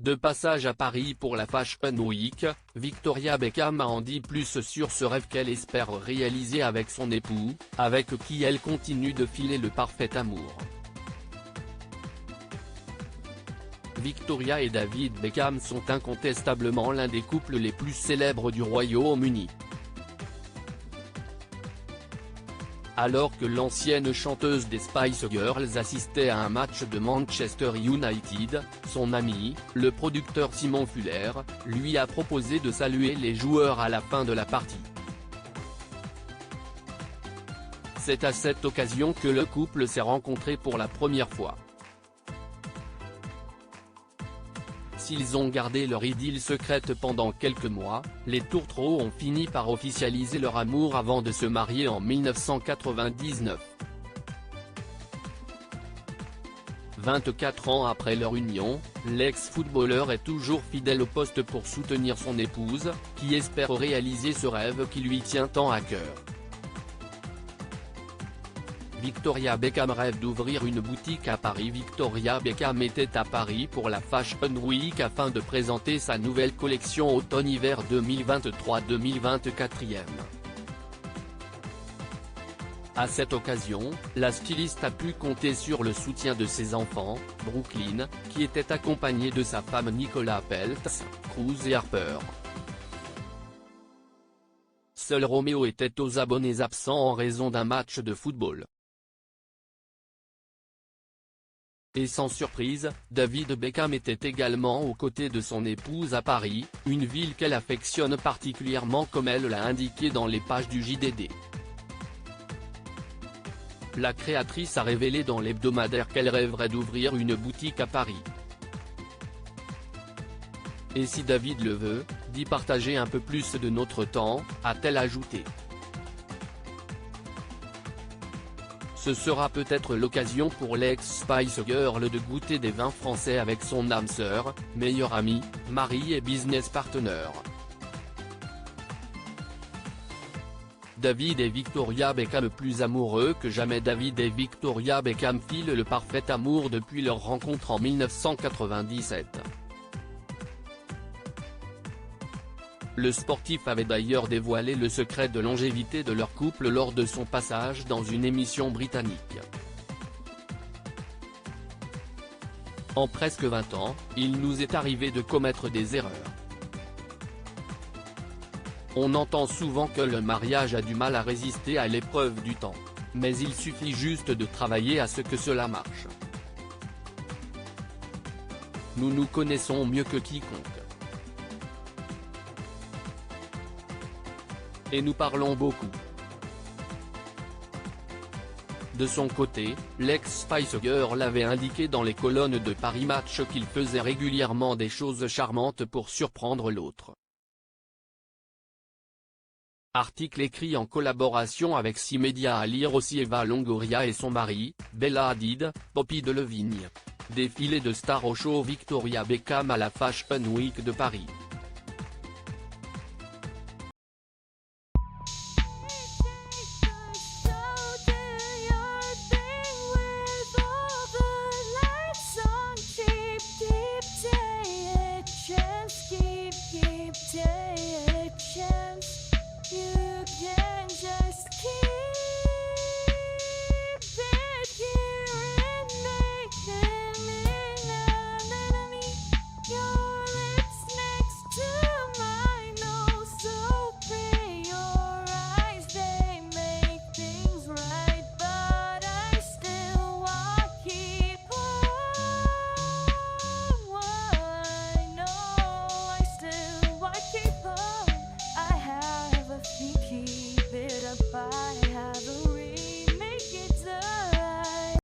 De passage à Paris pour la Fashion Week, Victoria Beckham a en dit plus sur ce rêve qu'elle espère réaliser avec son époux, avec qui elle continue de filer le parfait amour. Victoria et David Beckham sont incontestablement l'un des couples les plus célèbres du Royaume-Uni. Alors que l'ancienne chanteuse des Spice Girls assistait à un match de Manchester United, son ami, le producteur Simon Fuller, lui a proposé de saluer les joueurs à la fin de la partie. C'est à cette occasion que le couple s'est rencontré pour la première fois. S'ils ont gardé leur idylle secrète pendant quelques mois, les tourtereaux ont fini par officialiser leur amour avant de se marier en 1999. 24 ans après leur union, l'ex-footballeur est toujours fidèle au poste pour soutenir son épouse, qui espère réaliser ce rêve qui lui tient tant à cœur. Victoria Beckham rêve d'ouvrir une boutique à Paris. Victoria Beckham était à Paris pour la Fashion Week afin de présenter sa nouvelle collection automne-hiver 2023-2024. À cette occasion, la styliste a pu compter sur le soutien de ses enfants, Brooklyn, qui était accompagnée de sa femme Nicola Peltz, Cruz et Harper. Seul Roméo était aux abonnés absents en raison d'un match de football. Et sans surprise, David Beckham était également aux côtés de son épouse à Paris, une ville qu'elle affectionne particulièrement comme elle l'a indiqué dans les pages du JDD. La créatrice a révélé dans l'hebdomadaire qu'elle rêverait d'ouvrir une boutique à Paris. Et si David le veut, d'y partager un peu plus de notre temps, a-t-elle ajouté. Ce sera peut-être l'occasion pour l'ex-Spice Girl de goûter des vins français avec son âme sœur, meilleure amie, mari et business partner. David et Victoria Beckham plus amoureux que jamais. David et Victoria Beckham filent le parfait amour depuis leur rencontre en 1997. Le sportif avait d'ailleurs dévoilé le secret de longévité de leur couple lors de son passage dans une émission britannique. En presque 20 ans, il nous est arrivé de commettre des erreurs. On entend souvent que le mariage a du mal à résister à l'épreuve du temps. Mais il suffit juste de travailler à ce que cela marche. Nous nous connaissons mieux que quiconque. Et nous parlons beaucoup. De son côté, l'ex-Spice Girl avait indiqué dans les colonnes de Paris Match qu'il faisait régulièrement des choses charmantes pour surprendre l'autre. Article écrit en collaboration avec 6 médias à lire aussi. Eva Longoria et son mari, Bella Hadid, Poppy Delevingne. Défilé de stars au show Victoria Beckham à la Fashion Week de Paris.